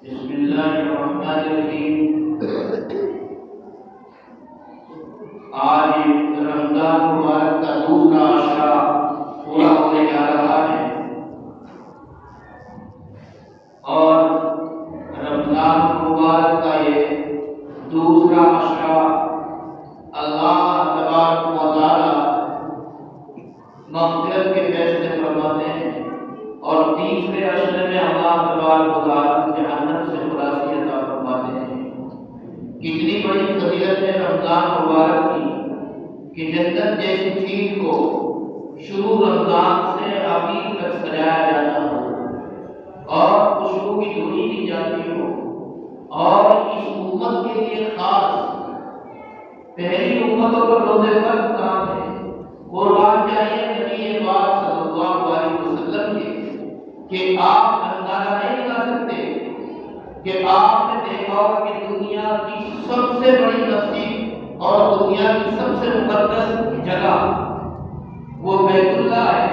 بسم اللہ الرحمن الرحیم۔ آج رمضان مبارک کا دوسرا عشرہ پورا ہونے جا رہا ہے اور رمضان مبارک کا یہ دوسرا عشرہ اللہ تبارک و تعالی مغفرت کے فیصلے فرماتے ہیں اور تیسرے عشرے میں اللہ تبارک و تعالی جہنم سے خلاصی عطا فرماتے ہیں۔ کتنی بڑی فضیلت ہے رمضان مبارک کی کہ جنت جیسی چیز کو شروع رمضان سے آخر تک سجایا جاتا ہو اور خوشبو کی دھوئی دی جاتی ہو، اور اس امت کے لیے خاص پہلی امتوں پر روزے فرض کام ہے۔ قربان چاہیے نبی پاک صلی اللہ علیہ وسلم کے کہ آپ اندازہ نہیں لگا سکتے کہ آپ نے دیکھا ہوگا کہ دنیا کی سب سے بڑی مسجد اور دنیا کی سب سے مقدس جگہ وہ بیت اللہ ہے،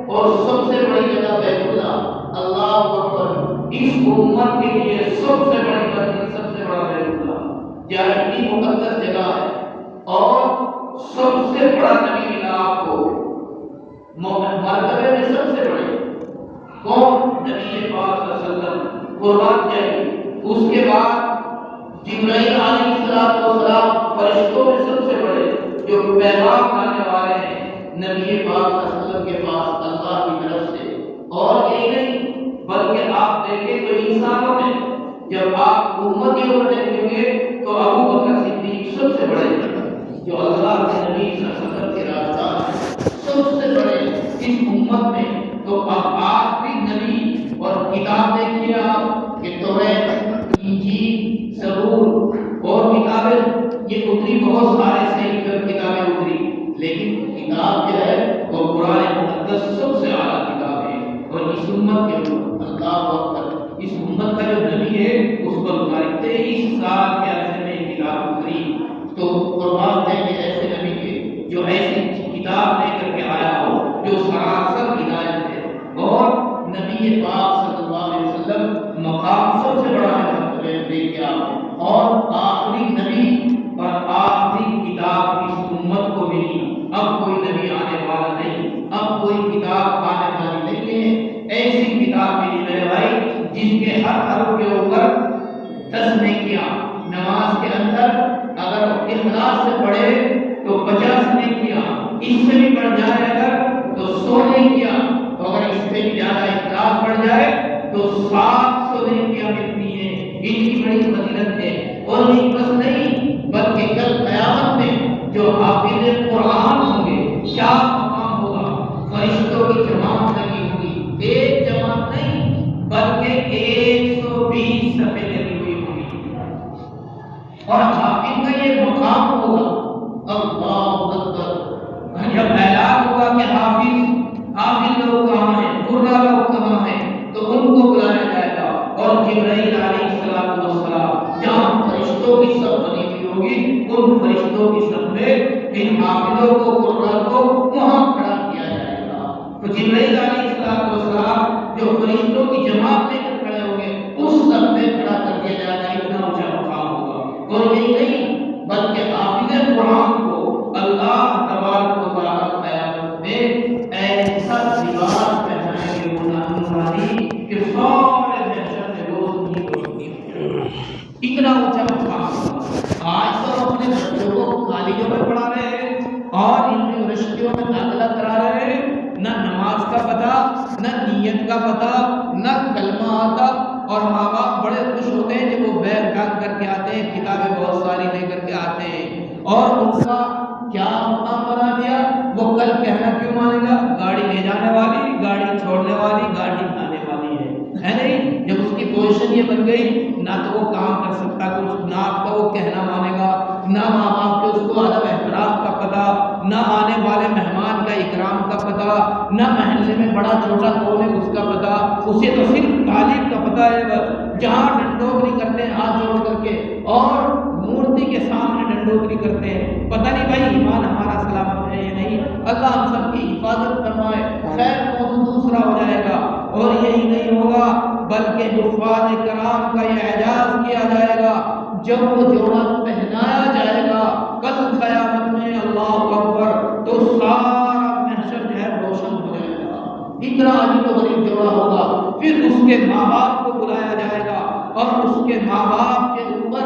اور سب سے بڑی جگہ بیت اللہ، اللہ اکبر۔ اس امت کے لیے سب سے بڑی مسجد، سب سے بڑا بیت اللہ، جہاں اتنی مقدس جگہ ہے، اور سب سے بڑا نبی ملا آپ کو، مرتبے میں سب سے بڑے کون؟ نبی پاک صلی اللہ علیہ وسلم۔ قربان جائے اس کے بعد جبرائیل علیہ السلام فرشتوں میں سب سے بڑے جو پیغام لانے والے ہیں نبی پاک صلی اللہ علیہ وسلم کے پاس اللہ کی طرف سے۔ اور یہی نہیں بلکہ آپ دیکھیں تو انسانوں میں جب آپ امتیوں کو دیکھیں گے تو ابو بکر صدیق سب سے بڑے جو اللہ کے نبی صلی اللہ علیہ وسلم کے راستہ سب سے بڑے اس امت میں۔ تو اب آخری نبی اور کتاب دیکھیے آپ کہ توریت، انجیل، زبور اور کتابیں یہ اتری، بہت سارے صحیح کتابیں اتری، لیکن کتاب جو ہے وہ قرآن مقدس سب سے اعلیٰ کتاب ہے۔ اور اس امت کے اللہ اکبر، اس امت کا جو نبی ہے اس پر ہماری 23 سال کے عرصے میں یہ کتاب اتری۔ تو قربان دیں کہ ایسے نبی کے جو ایسی کتاب لے کر کے آیا ہو جو سراسر ہدایت ہے، اور نبی پاک صلی اللہ علیہ وسلم مقام سب سے بڑا ہے مرتبہ دیکھ کیا، اور آخری نبی اور آخری کتاب اس امت کو ملی۔ اب کوئی نبی آنے والا نہیں، اب کوئی کتاب آنے والی نہیں ہے۔ ایسی کتاب ملی میرے بھائی جس کے ہر حرف کے اوپر 10 نیکیاں، نماز کے اندر اگر اخلاص سے پڑھے تو 50 نیکیاں، اس سے بھی بڑھ جائے اگر تو 100 نیکیاں، اگر اس سے بھی زیادہ اخلاص بڑھ جائے تو 700 نیکیاں ملتی ہیں۔ ان کی بڑی فضیلت ہے، اور یہ بس نہیں بلکہ کل قیامت میں جو حافظ قرآن ہوں گے کیا مقام ہوگا؟ فرشتوں کی جماعت لگی ہوگی، ایک جماعت نہیں بلکہ 120 صفیں لگی ہوئی ہوگی، اور حافظ کا یہ مقام ہوگا۔ اللہ اکبر۔ جب اعلان ہوگا کہ حافظ لوگ کہاں ہیں، قرہ لوگ کہاں ہیں، تو ان کو بلایا جائے گا، اور جبرائیل علیہ السلام جہاں فرشتوں کی صف بنی ہوئی ہوگی ان فرشتوں کی صف میں ان حافظوں کو، قرہ کو وہاں کھڑا کیا جائے گا۔ تو جبرائیل علیہ السلام جو فرشتوں کی جماعت لے کر کھڑے ہوں گے اس صف میں کھڑا کر دیا جائے گا، اتنا اونچا مقام ہوگا۔ اور یہی نہیں بلکہ حافظ قرآن کو اللہ تبارک و تعالی قیامت میں ایسا لباس پہنائیں گے نورانی کہ سارے محشر میں روشنی روشنی اتنا اونچا مقام ہوگا۔ آج تو اپنے بچوں کو کالجوں میں پڑھا رہے ہیں اور یونیورسٹیوں میں داخلہ کرا رہے ہیں، نہ نماز کا پتہ، نہ نیت کا پتہ، نہ کلمہ آتا، اور ماں باپ بڑے خوش ہوتے ہیں جب وہ بیگ ٹانگ کر کے آتے ہیں، کتابیں بہت ساری لے کر کے آتے ہیں، اور ان کا کیا مقام بنا دیا؟ وہ کل کہنا کیوں مانے گا؟ گاڑی لے جانے والی، گاڑی چھوڑنے والی، گاڑی لانے والی ہے نہیں؟ جب اس کی پوزیشن یہ بن گئی، نہ تو وہ کام کر سکتا کچھ، نہ آپ کا وہ کہنا مانے گا، نہ ماں باپ کے اس کو ادب احترام کا پتہ، نہ آنے والے مہمان کا اکرام کا پتہ، نہ محلے میں بڑا چھوٹا کون ہے اس کا پتہ، اسے تو صرف تعلیم کا پتہ ہے بس، جہاں ڈنڈوکری کرتے ہیں ہاتھ جوڑ کر کے اور مورتی کے سامنے ڈنڈوکری کرتے ہیں، پتہ نہیں بھائی ایمان ہمارا سلامت ہے یا نہیں۔ اللہ ہم سب کی حفاظت فرمائے۔ خیر موضوع دوسرا ہو جائے گا، اور یہی نہیں ہوگا بلکہ حفاظ کرام کا یہ اعزاز کیا جائے گا جب وہ جوڑا پہنایا جائے گا کل قیامت میں، اللہ اکبر، تو سارا محشر جو ہے روشن ہو جائے گا، اتنا عجیب و غریب جوڑا ہوگا۔ پھر اس کے ماں باپ کو بلایا جائے گا اور اس کے ماں باپ کے اوپر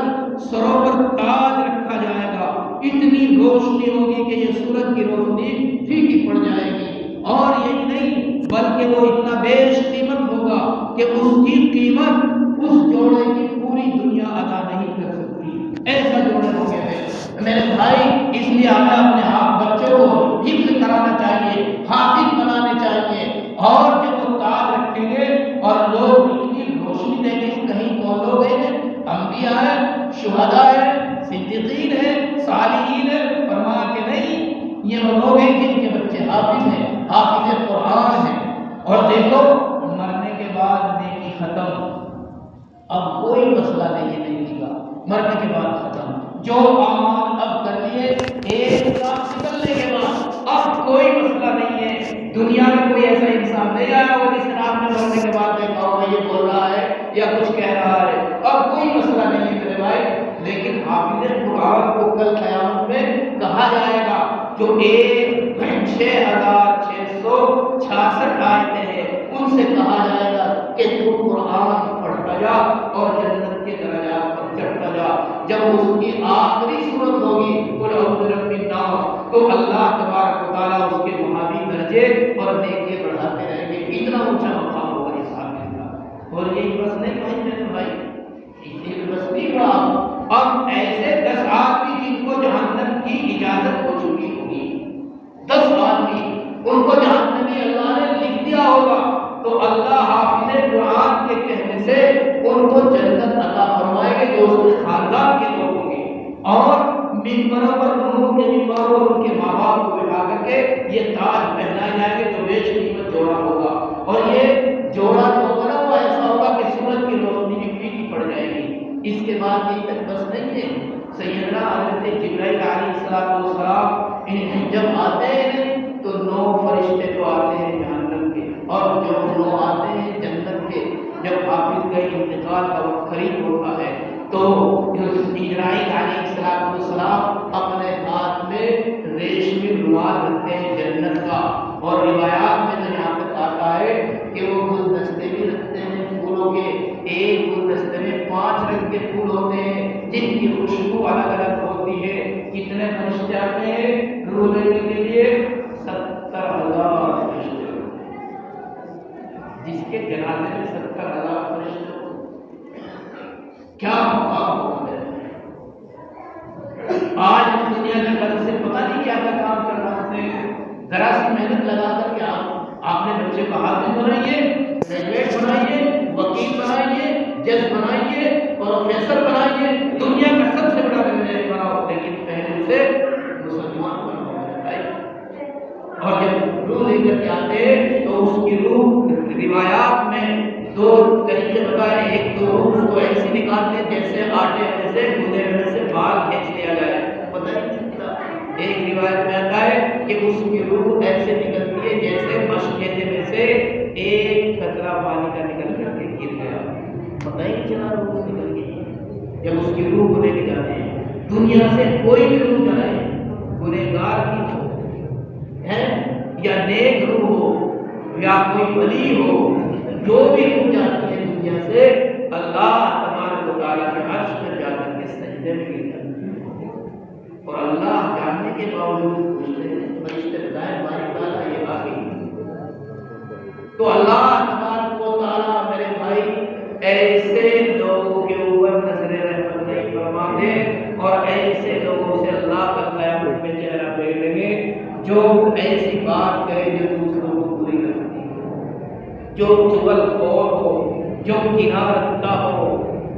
سروں پر تاج رکھا جائے گا، اتنی روشنی ہوگی کہ یہ سورج کی روشنی پھیکی پڑ جائے گی۔ اور یہی نہیں بلکہ وہ اتنا بیش قیمت ہوگا کہ اس کی قیمت اس جوڑے کی پوری دنیا ادا نہیں کر سکتی، ایسا جوڑے ہو گئے ہیں میرے بھائی۔ اس لیے ہمیں اپنے آپ بچوں کو حفظ کرانا چاہیے، حافظ بنانے چاہیے، اور جب وہ تاج رکھیں گے اور لوگ اتنی روشنی دیں گے، کہیں کون لوگ ہیں؟ انبیاء ہیں، شہداء ہیں، صدیقین ہیں، صالحین ہیں، فرمایا کہ نہیں، یہ وہ لوگ ہیں جن کے بچے حافظ ہیں، حافظ قرآن ہیں۔ اور دیکھو مرنے کے بعد نیکی ختم، اب کوئی مسئلہ نہیں ہے نیکی کا، مرنے کے بعد ختم۔ جو اعمال اب کر لیے ایک ساتھ نکلنے کے بعد اب کوئی مسئلہ نہیں ہے۔ دنیا میں کوئی ایسا انسان نہیں آیا وہ جس نے آپ نے مرنے کے بعد دیکھا ہوگا یہ بول رہا ہے یا کچھ کہہ رہا ہے، اب کوئی مسئلہ نہیں ہے میرے بھائی۔ لیکن حافظ قرآن کو کل قیامت میں کہا جائے گا، جو 6666 آیتیں ہیں ان سے کہا جائے گا کہ تو قرآن پڑھتا جا اور جنت کے درجات پر چڑھتا جا۔ جب اس کی آخری صورت ہوگی قل اعوذ برب الناس، تو اللہ تبارک و تعالیٰ اس کے وہابی درجے اور نیکی بڑھاتے رہیں گے، اتنا اونچا مقام ہوگا اس حافظ کا۔ اور یہی بس نہیں بھائی میرے بھائی، یہ بس نہیں رہا، اب ایسے 10 آدمی جن کو جہنم کی اجازت ہو چکی ہوگی، 10 آدمی ان کو جہنم میں اللہ نے لکھ دیا ہوگا، تو اللہ حافظ قرآن کے کہنے سے ان کو جنت عطا فرمائے گے جو اس کے خاندان کے لوگ ہوں گے، اور منبروں پر انہوں کے منبروں پر ان کے ماں باپ کو بٹھا کر کے یہ تاج پہنائے جائیں گے جو بیش قیمت جوڑا ہوگا۔ اور یہ جوڑا جو ہوگا وہ ایسا ہوگا کہ سورج کی روشنی بھی پھیکی پڑ جائے گی۔ اس کے بعد یہ تک بس نہیں ہے، سیدنا حضرت جبرائیل علیہ السلام جب آتے ہیں تو 9 فرشتے تو آتے ہیں جہنم کے، اور جب 9 آتے ہیں جنت کے۔ جب حافظ کا انتقال کا وقت قریب ہوتا ہے تو جبرائیل علیہ السلام اپنے ہاتھ میں ریشمی رومال رکھتے ہیں جنت کا، اور روایات میں تو یہاں تک آتا ہے کہ وہ گلدستے بھی رکھتے ہیں پھولوں کے، ایک گلدستے میں 5 رنگ کے پھول ہوتے ہیں جن کی خوشبو الگ الگ ہوتی ہے۔ کتنے فرشتے آتے ہیں روح لینے کے لیے؟ 70,000 فرشتے، جس کے جنازے میں 70,000 فرشتے، کیا مقام ہوتا ہے۔ آج ہم دنیا کے گھر سے پتہ نہیں کیا کیا کام کر رہے ہیں، ذرا سی محنت لگا کر کے آپ نے بچے کو حافظ بنائیے، گریجویٹ بنائیے، وکیل بنائیے، جج بنائیے، پروفیسر بنائیے، دنیا کا سب سے بڑا انجینئر بناؤ، لیکن پہلے سے مسلمان بناؤ میرے بھائی۔ اور جب روح لے کر کے آتے ہیں تو اس کی روح روایات میں 2 طریقے بتائے، ایک تو روح کو ایسے نکالتے ہیں جیسے آٹے میں سے گودے میں سے بال کھینچ لیا جائے، پتہ نہیں چلتا۔ ایک روایت میں آتا ہے کہ اس کی روح ایسے نکلتی ہے جیسے مشکیزے میں سے ایک قطرہ پانی کا نکل کر کے گر گیا، پتہ ہی نہیں چلا روح نکل گئی۔ جب اس کی روح کو لے کے جاتے ہیں، دنیا سے کوئی بھی روح جائے، گنہگار کی ہو ہے یا نیک روح ہو یا کوئی ولی ہو، جو بھی روح جاتی ہے دنیا سے، اللہ تبارک و تعالیٰ کے عرش پر جا کر کے سجدے میں گر جاتی ہے، اور اللہ جاننے کے باوجود پوچھتے ہیں فرشتے بتائیں ہماری تعالیٰ یہ باقی۔ تو اللہ تبارک و تعالیٰ میرے بھائی ایسے لوگوں کے اوپر نظر رحمت نہیں فرماتے، اور ایسے لوگوں سے اللہ کا قیامت میں چہرہ پھیر لیں گے جو ایسی بات کہے جو دوسروں کو بری لگتی ہے، جو چغل خور ہو، جو کنار رکھتا ہو،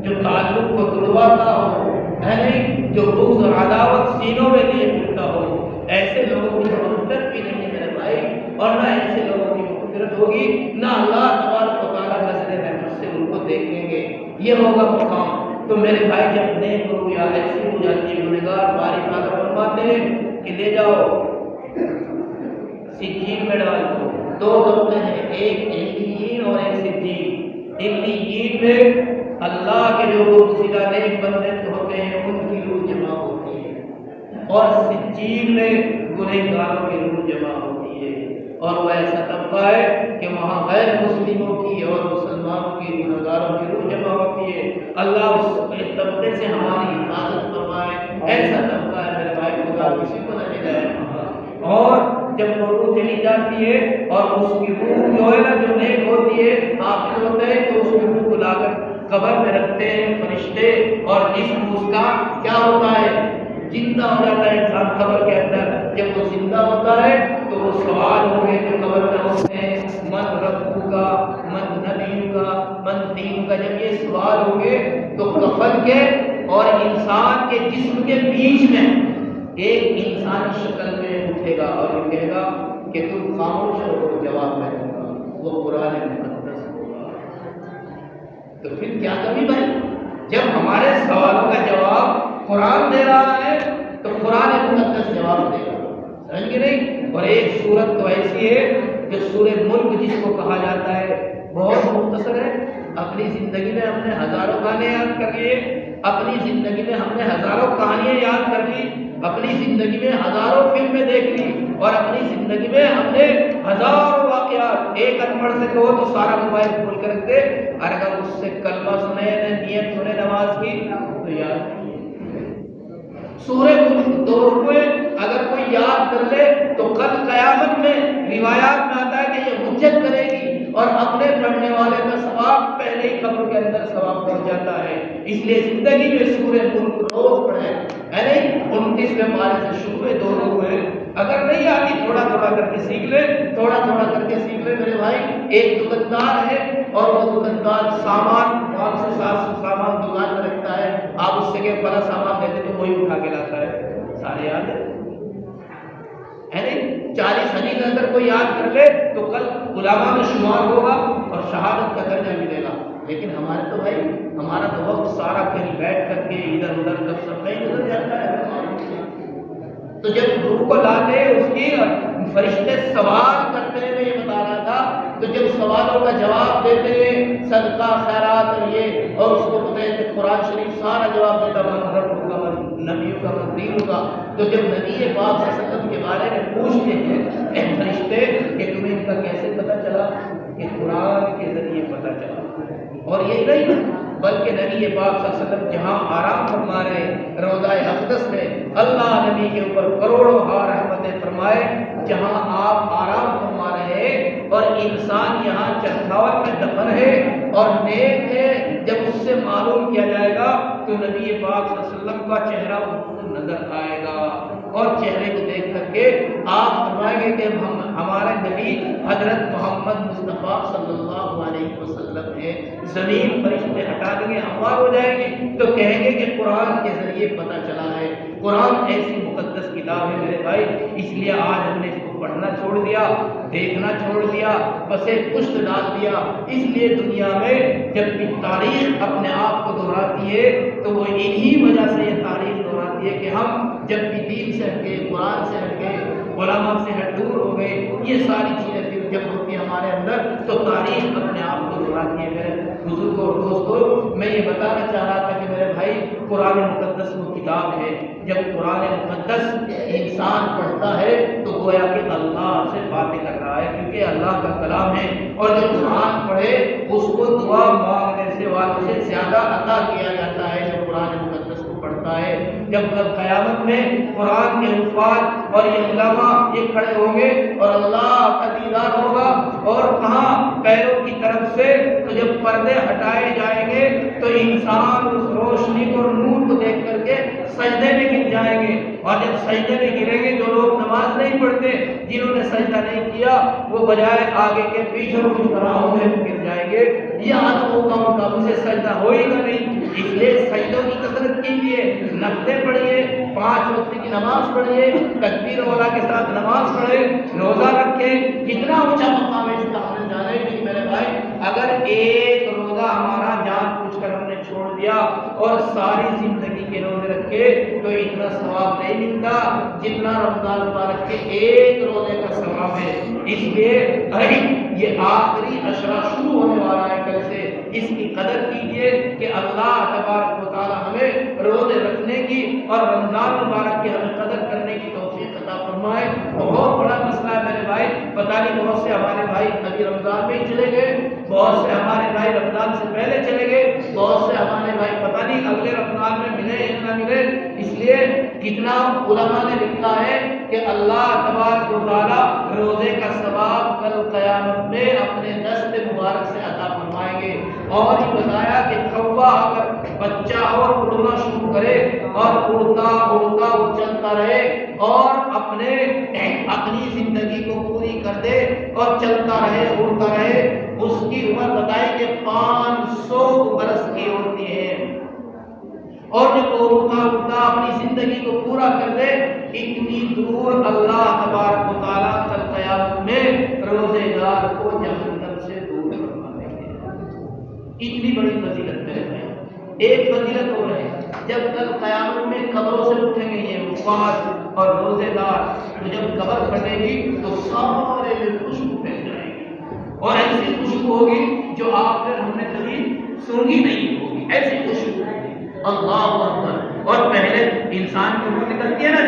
جو تعلق کو توڑواتا ہو، ہے نہیں، جو بغض اور عداوت سینوں میں لیے پھرتا ہو، ایسے لوگوں کی مغفرت بھی نہیں ہے میرے بھائی، اور نہ ایسے لوگوں کی مغفرت ہوگی، نہ اللہ تبارک و تعالیٰ نظر رحمت سے ان کو دیکھیں گے، یہ ہوگا مقام۔ تو میرے بھائی جب نیک روح یا ایسی ہو جاتی ہے گنہگار، باری تعالیٰ فرماتے ہیں کہ لے جاؤ سجین میں ڈال دو، دو طبقے ہیں، ایک علیین اور ایک سجین۔ علیین میں اللہ کے جو گزشتہ نیک بندے ہوتے ہیں ان کی روح جمع ہوتی ہے، اور سجین میں گنہگاروں کی روح جمع ہوتی ہے۔ اور وہ ایسا طبقہ ہے کہ وہاں غیر مسلموں کی اور مسلمانوں کی گنہگاروں کی روح جمع ہوتی ہے۔ اللہ اس طبقے سے ہماری حفاظت فرمائے۔ ایسا طبقہ ہے میرے بھائی، خدا کسی کو نہ ملائے۔ اور جب وہ روح چلی جاتی ہے اور اس کی روح جو ہے نا جو نیک ہوتی ہے، حافظ ہوتے ہیں، تو اس کی روح کو لا کر قبر میں رکھتے ہیں فرشتے، اور جسم اس کا کیا ہوتا ہے؟ زندہ ہو جاتا ہے انسان قبر کے اندر۔ جب وہ زندہ ہوتا ہے تو وہ سوال ہوں گے جو قبر میں ہوتے ہیں، من ربک کا، من نبیک کا، من دین کا۔ جب یہ سوال ہوں گے تو کفن کے اور انسان کے جسم کے بیچ میں ایک انسانی شکل میں اٹھے گا اور یہ کہے گا کہ تم خاموش رہو، جواب میں دوں گا۔ وہ قرآن مقدس ہوگا۔ تو پھر کیا کمی بھائی، جب ہمارے سوالوں کا جواب قرآن دے رہا ہے تو قرآن مقدس جواب دے گا، سمجھ گئے نہیں؟ اور ایک سورت تو ایسی ہے جو سورہ ملک جس کو کہا جاتا ہے، بہت مختصر ہے۔ اپنی زندگی میں ہم نے ہزاروں گانے یاد کر لیے، اپنی زندگی میں ہم نے ہزاروں کہانیاں یاد کر لی، اپنی زندگی میں ہزاروں فلمیں دیکھ لی، اور اپنی زندگی میں ہم نے ہزاروں واقعات، ایک انپڑھ سے کہو تو سارا موبائل کھول کر رکھ دے، اور اگر اس سے کلمہ سنے، نیت سنے نماز کی تو یاد نہیں ہے۔ سورہ ملک 2 رکوع اگر کوئی یاد کر لے تو کل قیامت میں روایات میں آتا ہے کہ یہ حجت کرے گی، اور اپنے پڑھنے والے کا ثواب پہلے ہی قبر کے اندر ثواب پہنچ جاتا ہے۔ اس لیے زندگی میں سورہ ملک روز پڑھیں، ہے نہیں؟ 29ویں پارے سے شروع ہے، 2 رکوع۔ اگر نہیں آتی تھوڑا تھوڑا کر کے سیکھ لے، تھوڑا تھوڑا کر کے سیکھ لے میرے بھائی۔ ایک دکاندار ہے اور وہ دکاندار سامان 500-700 سامان دکان میں رکھتا ہے، آپ اس سے کہ بڑا سامان دیتے تو وہی اٹھا کے لاتا ہے، سارے یاد ہے نہیں؟ 40 حدیث اگر کوئی یاد کر لے تو کل علماء میں شمار ہوگا اور شہادت کا درجہ ملے گا۔ لیکن ہمارے تو بھائی، ہمارا تو وقت سارا کہیں بیٹھ کر کے ادھر ادھر کب سب نہیں گزر جاتا ہے۔ تو جب روح کو لاتے اس کی فرشتے سوال کرتے ہیں، میں یہ بتا رہا تھا، تو جب سوالوں کا جواب دیتے ہیں صدقہ خیرات اور یہ، اور اس کو پتہ ہے کہ قرآن شریف سارا جواب دیتا من ربک کا، من نبیک کا، من دینک کا۔ تو جب نبی پاک صلی اللہ علیہ وسلم کے بارے میں پوچھتے ہیں اے فرشتے کہ تمہیں ان کا کیسے پتہ چلا، کہ قرآن کے ذریعے پتہ چلا۔ اور یہ نہیں بلکہ نبی پاک صلی اللہ علیہ وسلم جہاں آرام فرما رہے روضہ اقدس میں، اللہ نبی کے اوپر کروڑوں ہار رحمتیں فرمائے، جہاں آپ آرام فرما رہے اور انسان یہاں چرخاور میں دفن ہے اور نیک ہے، جب اس سے معلوم کیا جائے گا تو نبی پاک صلی اللہ علیہ وسلم کا چہرہ نظر آئے گا، اور چہرے کو دیکھ کر کے آپ فرمائیں گے کہ ہمارے نبی حضرت محمد مصطفیٰ صلی اللہ علیہ وسلم ہے۔ زمین فرشتے ہٹا دیں گے، ہموار ہو جائیں گے، تو کہیں گے کہ قرآن کے ذریعے پتہ چلا ہے۔ قرآن ایسی مقدس کتاب ہے میرے بھائی، اس لیے آج ہم نے اس کو پڑھنا چھوڑ دیا، دیکھنا چھوڑ دیا، پسے پشت ڈال دیا۔ اس لیے دنیا میں جب بھی تاریخ اپنے آپ کو دہراتی ہے تو وہ انہی وجہ سے یہ تاریخ دہراتی ہے کہ ہم جب بھی دین سے ہٹ گئے، قرآن سے ہٹ گئے، علماء سے ہٹ دور ہو گئے، یہ ساری چیزیں پھر جب ہوتی ہیں ہمارے اندر تو تاریخ اپنے آپ کو دہراتی ہے۔ میرے بزرگوں اور دوستوں، میں یہ بتانا چاہ رہا تھا کہ میرے بھائی قرآن مقدس وہ کتاب ہے، جب قرآن مقدس انسان پڑھتا ہے تو گویا کہ اللہ سے باتیں کر رہا ہے، کیونکہ اللہ کا کلام ہے، اور جب قرآن پڑھے اس کو دعا مانگنے سے والوں سے زیادہ عطا کیا جاتا ہے جو قرآن مقدس کو پڑھتا ہے۔ جب کل قیامت میں قرآن کے حفاظ اور یہ علماء یہ کھڑے ہوں گے اور اللہ کا دیدار ہوگا، اور کہاں پیروں کی طرف سے، تو جب پردے ہٹائے جائیں گے تو انسان اس روشنی کو، نور کو دیکھ کر کے سجدے میں گر جائیں گے، اور جب سجدے میں گریں گے جو لوگ نماز نہیں پڑھتے، جنہوں نے سجدہ نہیں کیا، وہ بجائے آگے کے پیچھے کچھ طرح ہونے گر جائیں گے، یہ عالم ہوگا ان کا، مجھے سجدہ ہو ہی گا نہیں۔ اس لیے سجدوں کی کثرت کیجیے، نفلیں پڑھیے، 5 وقت کی نماز پڑھیے، تکبیر اولا کے ساتھ نماز پڑھیں، روزہ رکھیں، کتنا اونچا مقام ہے اس کا ہم نے جانا ہے کہ میرے بھائی، اگر ایک روزہ ہمارا جان بوجھ کر ہم نے چھوڑ دیا اور ساری زندگی کے روزے رکھے تو اتنا ثواب نہیں ملتا جتنا رمضان مبارک کے ایک روزے کا ثواب ہے۔ اس لیے یہ آخری عشرہ شروع ہونے والا ہے کل سے، اس کی قدر کیجئے کہ اللہ تبارک و تعالی ہمیں روزے رکھنے کی اور رمضان مبارک کی ہمیں قدر کرنے کی توفیق عطا فرمائے۔ بہت بڑا مسئلہ ہے میرے بھائی، پتہ نہیں بہت سے ہمارے بھائی ابھی رمضان میں ہی چلے گئے، بہت سے ہمارے بھائی رمضان سے پہلے چلے گئے، بہت سے ہمارے بھائی پتہ نہیں اگلے رمضان میں ملے یا نہ ملے۔ اس لیے کتنا علماء نے لکھا ہے کہ اللہ تبارک و تعالی روزے کا ثواب کل قیامت میں اپنے دست مبارک سے عطا فرمائیں گے۔ اور یہ بتایا کہ کوا اگر بچہ اور اڑنا شروع کرے اور اڑتا اڑتا وہ چلتا رہے اور اپنی زندگی کو پوری کر دے اور چلتا رہے اڑتا رہے، اس کی عمر بتائی کہ 500 برس کی ہوتی ہے، اور جب وہ اڑتا اڑتا اپنی زندگی کو پورا کر دے، اتنی دور اللہ تبارک و تعالیٰ کل قیامت میں روزے دار کو جہنم سے دور کروا دیں گے۔ اتنی بڑی فضیلت میرے بھائی۔ ایک فضیلت اور ہے، جب کل قیامت میں قبروں سے اٹھیں گے یہ وفات اور روزے دار، تو جب قبر پھٹے گی تو سارے میں خوشبو پھیل جائے گی، اور ایسی خوشبو ہوگی جو آپ نے ہم نے کبھی سونگھی نہیں ہوگی، ایسی خوشبو ہوگی۔ اللہ اکبر۔ اور پہلے انسان کی روح نکلتی ہے نا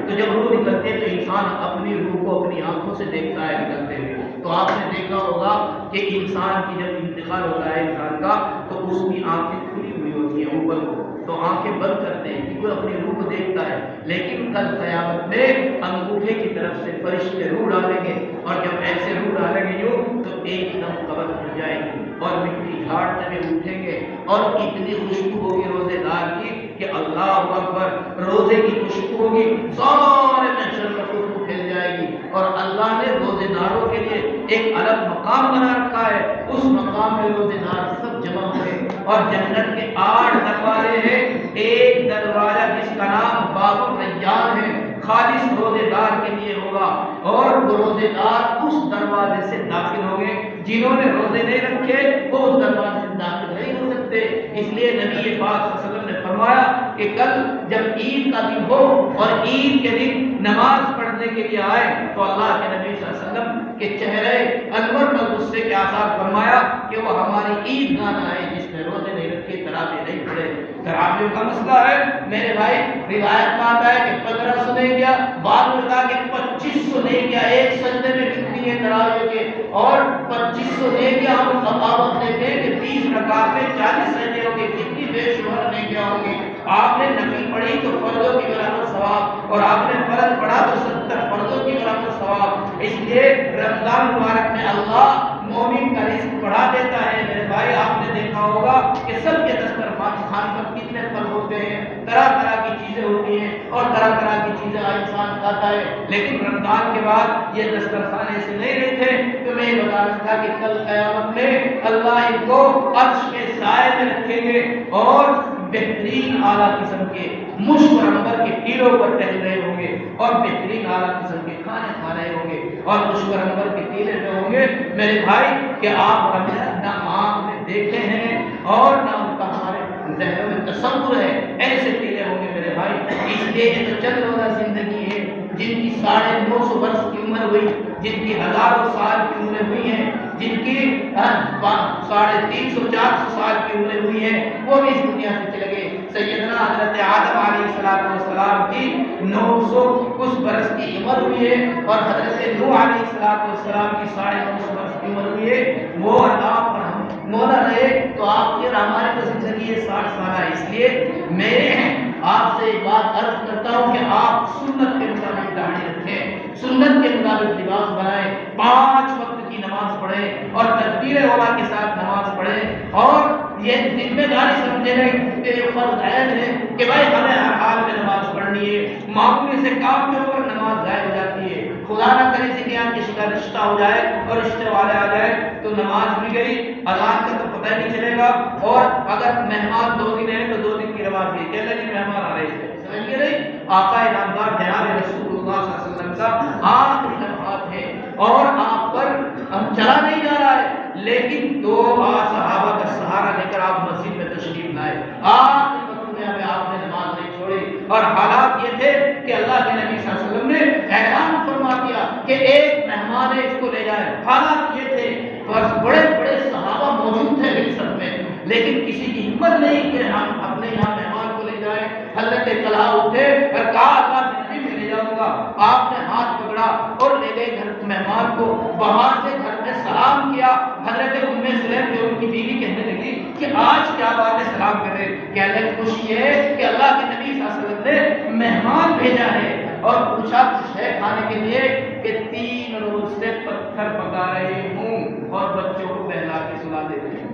تو جب روح نکلتی ہے تو انسان اپنی روح کو اپنی آنکھوں سے دیکھتا ہے نکلتے ہوئے۔ تو آپ نے دیکھا ہوگا کہ انسان کی جب انتقال ہوتا ہے انسان کا تو اس کی آنکھیں کھلی ہوئی ہوتی ہیں اوپر کو، تو آنکھیں بند کرتے ہیں کیونکہ اپنی روح کو دیکھتا ہے، لیکن کل قیامت میں انگوٹھے کی طرف سے فرشتے روح ڈالیں گے، اور جب ایسے روح ڈالیں گے یوں تو ایک دم قبر کھل جائے گی اور مٹی جھاڑتے ہوئے اٹھیں گے، اور اتنی خوشبو ہوگی روزے دار کی کہ اللہ اکبر، روزے کی خوشبو ہوگی، سارے محشر میں خوشبو پھیل جائے گی۔ اور اللہ نے روزے داروں کے لیے ایک الگ مقام بنا رکھا ہے، اس مقام میں روزے دار سب جمع ہوئے، اور جنت کے 8 دروازے ہیں، ایک دروازہ جس کا نام باب الریان ہے خالص روزے دار کے لیے ہوگا، اور وہ روزے دار اس دروازے سے داخل ہوں گے، جنہوں نے روزے نہیں رکھے وہ اس دروازے سے داخل نہیں ہو سکتے۔ اس لیے نبی پاک صلی اللہ علیہ وسلم نے فرمایا کہ کل جب عید کا دن ہو اور عید کے دن نماز پڑھنے کے لیے آئے تو اللہ کے نبی صلی اللہ علیہ وسلم کے چہرے انور پر غصے کے آثار فرمایا کہ وہ ہماری عید نہ آئے جس میں روزے نہیں رکھے، تراویح نہیں پڑھے۔ تراویح کا مسئلہ ہے میرے بھائی، روایت میں آتا ہے کہ 1500 نہیں کیا، بعد میں کہا کہ 2500 نہیں کیا، ایک سجدے میں کتنی ہے تراویح کے، اور 2500 نہیں کیا، ہم تفاوت دیتے ہیں کہ 30 رکعت میں 40 سجدے ہوں گے، کتنی بے شمار نہیں کیا ہوں گے۔ آپ نے نفل پڑھی تو فرضوں کی برابر ثواب، اور آپ نے فرض پڑھا تو 70 فرضوں کی برابر ثواب۔ اس لیے رمضان مبارک میں اللہ مومن کا رزق بڑھا دیتا ہے۔ میرے بھائی آپ نے دیکھا ہوگا کہ سب کے دسترخوان پر کتنے پھل ہوتے ہیں، طرح طرح کی چیزیں ہوتی ہیں اور طرح طرح کی چیزیں انسان کھاتا ہے، لیکن رمضان کے بعد یہ دسترخوان ایسے نہیں رہتے۔ تو میں یہ بتا رہا تھا کہ کل قیامت میں اللہ ان کو عرش کے سائے میں رکھیں گے، اور بہترین اعلیٰ قسم کے مشک اور عنبر کے ٹیلوں پر ٹہل رہے ہوں گے، اور بہترین اعلیٰ قسم کے کھانے کھا رہے ہوں گے، اور مشک اور عنبر کے ٹیلے میں ہوں گے۔ میرے بھائی کہ آپ نہ آنکھ میں دیکھے ہیں اور نہ ان کا ہمارے ذہنوں میں تصور ہے، ایسے ٹیلے ہوں گے میرے بھائی۔ اس لیے یہ تو چند روزہ زندگی ہے، جن کی 950 برس کی عمر ہوئی، جن کی ہزاروں سال کی عمریں ہوئی ہیں، جن کی 350 400 سال کی عمریں ہوئی ہیں، وہ بھی اس دنیا سے چلے گئے۔ سیدنا حضرت آدم علیہ السلام کی 900 کچھ برس کی عمر ہوئی ہے، اور حضرت نوح علیہ السلام کی 950 برس کی عمر ہوئی ہے۔ وہ اور آپ اور ہم مولا رہے تو آپ کی اور ہماری تو زندگی 60 سالہ ہے۔ اس لیے میں آپ سے ایک بات عرض کرتا ہوں کہ آپ سنت کے مطابق داڑھی رکھیں، سنت کے مطابق لباس بنائیں، 5 وقت کی نماز پڑھیں، اور تکبیر اولا کے ساتھ نماز پڑھیں، اور یہ ذمہ داری سمجھے نہیں کہ یہ فرض عین ہے کہ بھائی ہمیں ہر حال میں نماز پڑھنی ہے، معمولی سے کام کے اوپر نماز ضائع ہو جاتی ہے، خدا نہ کرے کسی کے یہاں کسی کا رشتہ ہو جائے اور رشتے والے آ جائے تو نماز بھی گئی، اذان کا تو پتہ نہیں چلے گا، اور اگر مہمان 2 دن ہیں تو 2 دن کی نماز بھی کہ اللہ جی مہمان آ رہے تھے، سمجھ گئے نہیں؟ آقا نامدار جناب رسول اللہ صلی اللہ علیہ وسلم کا آخری لمحات ہے، اور آپ پر ہم چلا نہیں جا رہا ہے، لیکن 2 بار صحابہ کا سہارا لے کر آپ مسجد میں تشریف لائے، آخری وقت میں آپ نے نماز نہیں چھوڑی، اور حالات یہ تھے کہ اللہ کے نبی صلی اللہ علیہ وسلم نے اعلان فرما دیا کہ ایک مہمان ہے، اس کو لے جائے۔ حالات یہ تھے، بس بڑے بڑے صحابہ موجود تھے مصر میں، لیکن کسی کی ہمت نہیں کہ ہم اپنے یہاں مہمان کو لے جائیں۔ حضرت طلحہ اٹھے اور کہا اللہ کے نبی میں لے جاؤں گا۔ آپ نے ہاتھ پکڑا اور لے گئے گھر مہمان کو، باہر سے گھر میں سلام کیا۔ حضرت ام سلیم جو ان کی بیوی کہنے لگی کہ آج کیا بات ہے سلام کرے؟ کہنے لگی خوشی ہے کہ اللہ کے نبی صلی اللہ علیہ وسلم نے مہمان بھیجا ہے، اور پوچھا کچھ ہے کھانے کے لیے؟ کہ 3 روز سے پتھر پکا رہے ہوں اور بچوں کو بہلا کے سلا دیتے ہیں۔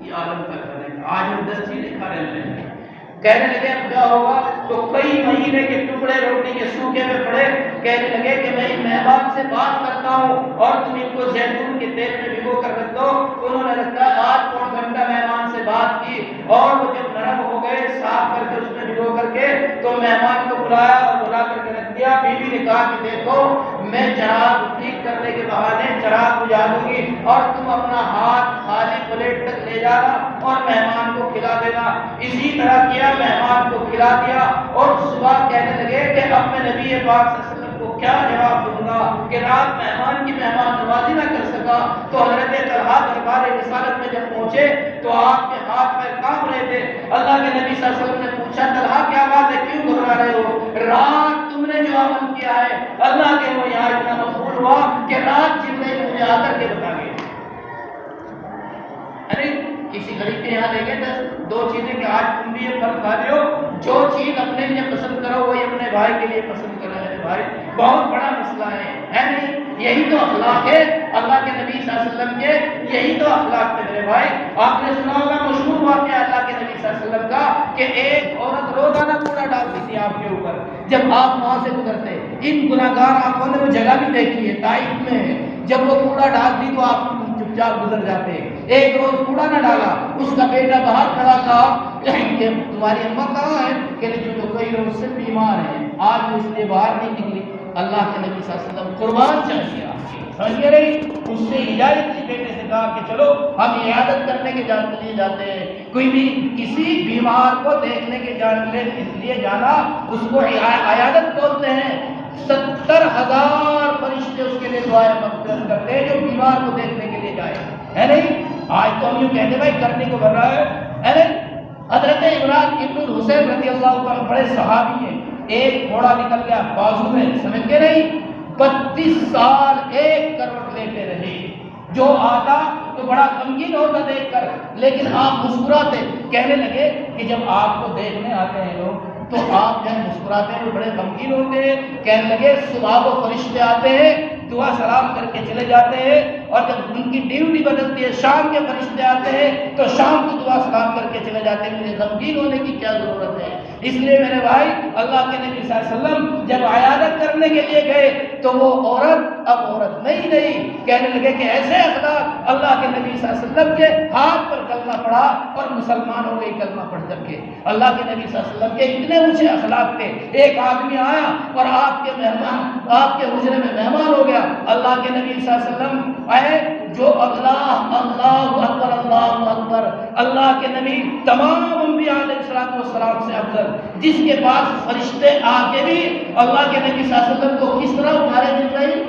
یہ عالم کا گھر ہے، آج ہم 10 چیزیں کھا رہے ہیں۔ کہنے لگے اب کیا ہوگا؟ تو کئی مہینے کے ٹکڑے روٹی کے سوکھے میں پڑے۔ کہنے لگے کہ میں ان مہمان سے بات کرتا ہوں اور تم ان کو زیتون کے تیل میں بھگو کر رکھ دو۔ انہوں نے رکھا، 8 گھنٹہ مہمان سے بات کی، اور وہ جب نرم ہو گئے صاف کر کے اس میں بھگو کر کے تو مہمان کو بلایا اور بلا کر کے رکھ دیا۔ بیوی نے کہا کہ دیکھو میں چراغ ٹھیک کرنے کے بہانے چراغ بجھا دوں گی اور تم اپنا ہاتھ خالی پلیٹ تک لے جانا اور مہمان کو کھلا دینا۔ اسی طرح کیا، مہمان کو کھلا دیا، اور صبح کہنے لگے کہ اب میں نبی پاک صلی اللہ علیہ وسلم کو کیا جواب دوں گا کہ رات مہمان کی مہمان نوازی نہ کر سکا۔ تو حضرت طلحہ دربار رسالت میں جب پہنچے تو آپ کے ہاتھ پیر کانپ رہے تھے۔ اللہ کے نبی صلی اللہ علیہ وسلم نے پوچھا طلحہ کیا بات ہے، کیوں گھبرا رہے ہو؟ رات تم نے جو عمل کیا ہے اللہ کے وہ یہاں اتنا مقبول ہوا کہ رات جبرائیل مجھے آ کر کے بتا گئے۔ ارے کسی غریب کے یہاں لے گئے 2 چیزیں کہ آج تم بھی یہ پھل کھا رہے ہو، جو چیز اپنے لیے پسند کرو وہی اپنے بھائی کے لیے پسند کرو۔ میرے بھائی بہت بڑا مسئلہ ہے نہیں؟ یہی تو اخلاق ہے اللہ کے نبی صلی اللہ علیہ وسلم کے، یہی تو اخلاق ہے میرے بھائی۔ آپ نے سنا ہوگا مشہور واقعہ اللہ کے نبی صلی اللہ علیہ وسلم کا کہ ایک عورت روزانہ کوڑا ڈالتی تھی آپ کے اوپر جب آپ وہاں سے گزرتے۔ ان گناہگار آنکھوں نے وہ جگہ بھی دیکھی ہے، طائف میں ہے، جب وہ کوڑا ڈالتی تو آپ چپ چاپ گزر جاتے۔ ایک روز کوڑا نہ ڈالا، اس کا بیٹا باہر کھڑا تھا کہ تمہاری اماں کہاں ہے؟ کہ جو کئی روز سے بیمار ہے، آج اس لیے باہر نہیں نکلی۔ اللہ کے نبی صلی اللہ علیہ وسلم قربان چاہیے سمجھے رہی، اس سے اجازت کی، بیٹے سے کہا کہ چلو ہم عیادت کرنے کے لیے جاتے ہیں۔ کوئی بھی کسی بیمار کو دیکھنے کے لیے جانا اس کو عیادت بولتے ہیں۔ 70,000 فرشتے اس کے لیے دعائیں مغفرت کرتے ہیں جو بیمار کو دیکھنے کے لیے جائے، ہے نہیں؟ آج تو ہم یوں کہتے بھائی کرنے کو بن رہا ہے نہیں؟ حضرت عمران ابن الحسین رضی اللہ عنہ بڑے صحابی ہیں، ایک گھوڑا نکل گیا بازو میں، سمجھ کے نہیں؟ 32 سال 1 کروٹ لیتے رہے۔ جو آتا تو بڑا غمگین ہوتا دیکھ کر، لیکن آپ مسکراتے۔ کہنے لگے کہ جب آپ کو دیکھنے آتے ہیں لوگ تو آپ جب مسکراتے ہیں وہ بڑے غمگین ہوتے ہیں۔ کہنے لگے صبح کو فرشتے آتے ہیں، دعا سلام کر کے چلے جاتے ہیں، اور جب ان کی ڈیوٹی بدلتی ہے شام کے فرشتے آتے ہیں تو شام کو دعا سلام کر کے چلے جاتے ہیں۔ مجھے غمگین ہونے کی کیا ضرورت ہے؟ اس لیے میرے بھائی اللہ کے نبی صلی اللہ علیہ وسلم جب عیادت کرنے کے لیے گئے تو وہ عورت اب عورت نہیں کہنے لگے کہ ایسے اخلاق اللہ کے نبی صلی اللہ علیہ وسلم کے ہاتھ پر کلمہ پڑھا اور مسلمان ہو گئی کلمہ پڑھ کر کے۔ اللہ کے نبی صلی اللہ علیہ وسلم کے اتنے اونچے اخلاق تھے۔ ایک آدمی آیا اور آپ کے حجرے میں مہمان ہو گیا۔ اللہ کے نبی صلی اللہ علیہ وسلم آئے، جو اللہ اکبر اللہ اکبر، اللہ کے نبی تمام انبیاء علیہ السلام سے افضل، جس کے پاس فرشتے آ کے بھی اللہ کے نبی صلی اللہ علیہ وسلم کو کس طرح اٹھارے دن رہی،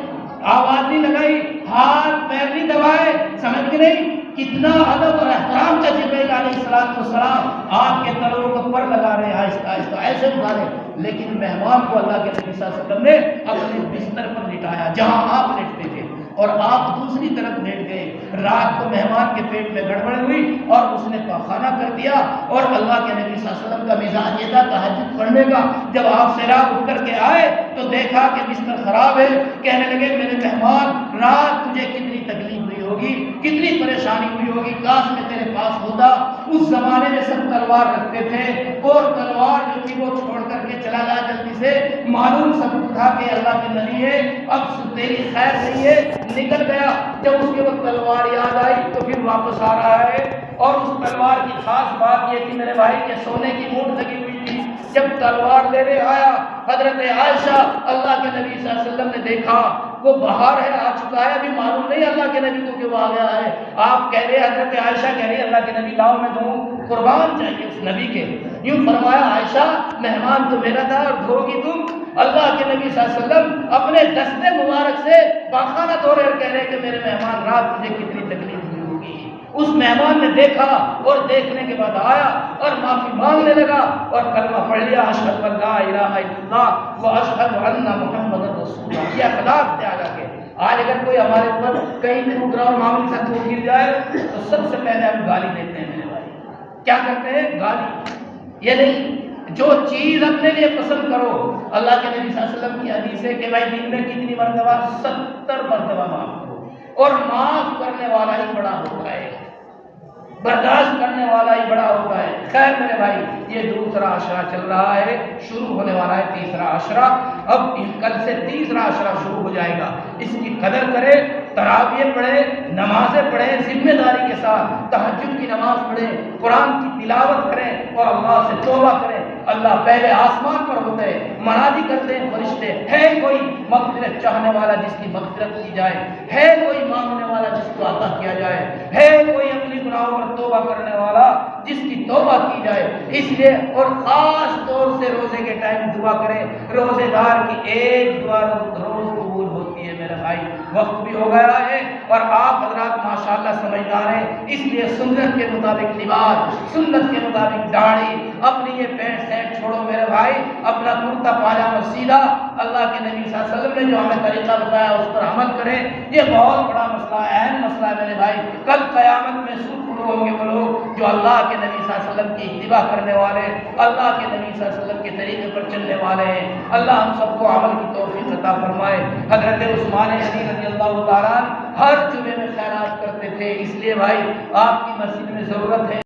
آواز نہیں لگائی، ہاتھ پیر نہیں دبائے، سمجھ کے نہیں؟ کتنا ادب اور احترام کا جبرائیل علیہ السلام آپ کے تلووں کو پر لگا رہے ہیں، آہستہ آہستہ ایسے اٹھارے، لیکن مہمان کو اللہ کے نبی صلی اللہ علیہ وسلم نے اپنے بستر پر لٹایا جہاں آپ لیٹتے تھے، اور آپ دوسری طرف لیٹ گئے۔ رات کو مہمان کے پیٹ میں گڑبڑ ہوئی اور اس نے پاخانہ کر دیا، اور اللہ کے نبی صلی اللہ علیہ وسلم کا مزاج یہ تھا تہجد پڑھنے کا۔ جب آپ سے رات اٹھ کر کے آئے تو دیکھا کہ بستر خراب ہے۔ کہنے لگے میرے مہمان رات تجھے کتنی تکلیف ہوئی ہوگی، کتنی پریشانی ہوئی ہوگی، کاش میں تیرے پاس ہوتا۔ اس زمانے میں سب تلوار رکھتے تھے، اور تلوار جو تھی وہ چھوڑ کر کے چلا گیا جلدی سے، معلوم سب تھا کہ اللہ کے نبی ہے، اب تیری خیر نہیں ہے، نکل گیا۔ جب اس کے وقت تلوار یاد آئی تو پھر واپس آ رہا ہے، اور اس تلوار کی خاص بات یہ تھی میرے بھائی کہ سونے کی مونٹ لگی ہوئی تھی۔ جب تلوار لینے آیا حضرت عائشہ اللہ کے نبی صلی اللہ علیہ وسلم نے دیکھا وہ باہر ہے، آ چکا ہے، ابھی معلوم نہیں اللہ کے نبی کو کہ وہ آ گیا ہے۔ آپ کہہ رہے حضرت عائشہ کہہ رہی اللہ کے نبی لاؤ میں دوں، قربان چاہیے اس نبی کے. یوں فرمایا عائشہ مہمان تو میرا تھا اور دھوگی تم. اللہ کے نبی صلی اللہ علیہ وسلم اپنے دستے مبارک سے پاخانہ دھو رہے اور کہہ رہے کہ میرے مہمان رات مجھے کتنی تکلیف ہوئی ہوگی. اس مہمان نے دیکھا اور دیکھنے کے بعد آیا اور معافی مانگنے لگا اور کلمہ پڑھ لیا اشہد ان لا الہ الا اللہ و اشہد ان محمد رسول اللہ. یہ اخلاق تھے آگا کے. آج اگر کوئی ہمارے اوپر کہیں پروگرام معاملے سے تھوک گر جائے تو سب سے پہلے ہم گالی دیتے ہیں. میرے بھائی کیا کرتے ہیں؟ گالی. یہ نہیں، جو چیز اپنے لیے پسند کرو. اللہ کے نبی صلی اللہ علیہ وسلم کی حدیث ہے کہ بھائی دن میں کتنی مرتبہ؟ 70 مرتبہ معاف کرو. اور معاف کرنے والا ہی بڑا ہوتا ہے، برداشت کرنے والا ہی بڑا ہوتا ہے. خیر میرے بھائی یہ دوسرا عشرہ چل رہا ہے، شروع ہونے والا ہے تیسرا عشرہ. اب کل سے تیسرا عشرہ شروع ہو جائے گا. اس کی قدر کرے، تراویح پڑھے، نمازیں پڑھے، ذمہ داری کے ساتھ تہجد کی نماز پڑھے، قرآن کی تلاوت کریں اور اللہ سے توبہ کریں. اللہ پہلے آسمان پر ہوتے ہیں، منادی کرتے ہیں فرشتے، ہے کوئی مغفرت چاہنے والا جس کی مغفرت کی جائے، ہے کوئی مانگنے والا جس کو عطا کیا جائے، ہے کوئی اپنی گناہوں پر توبہ کرنے والا جس کی توبہ کی جائے. اس لیے اور خاص طور سے روزے کے ٹائم دعا کریں. روزے دار کی ایک دعا روز قبول ہوتی ہے. میرے بھائی وقت بھی ہو گیا ہے اور آپ حضرات ماشاءاللہ سمجھدار ہیں، اس لیے سنت کے مطابق لباس، سنت کے مطابق داڑھی، اپنی یہ پینٹ سیٹ چھوڑو میرے بھائی، اپنا کرتا پاجامہ سیدھا اللہ کے نبی صلی اللہ علیہ وسلم نے جو ہمیں طریقہ بتایا اس پر عمل کریں. یہ بہت بڑا مسئلہ ہے، اہم مسئلہ ہے میرے بھائی. کل قیامت میں سرخرو ہوں گے وہ لوگ جو اللہ کے نبی صلی اللہ علیہ وسلم کی اتباع کرنے والے، اللہ کے نبی صلی اللہ علیہ وسلم کے طریقے پر چلنے والے ہیں. اللہ ہم سب کو عمل کی توفیق عطا فرمائے. حضرت عثمان غنی رضی اللہ تعالیٰ ہر جمعے میں خیرات کرتے تھے. اس لیے بھائی آپ کی مسجد میں ضرورت ہے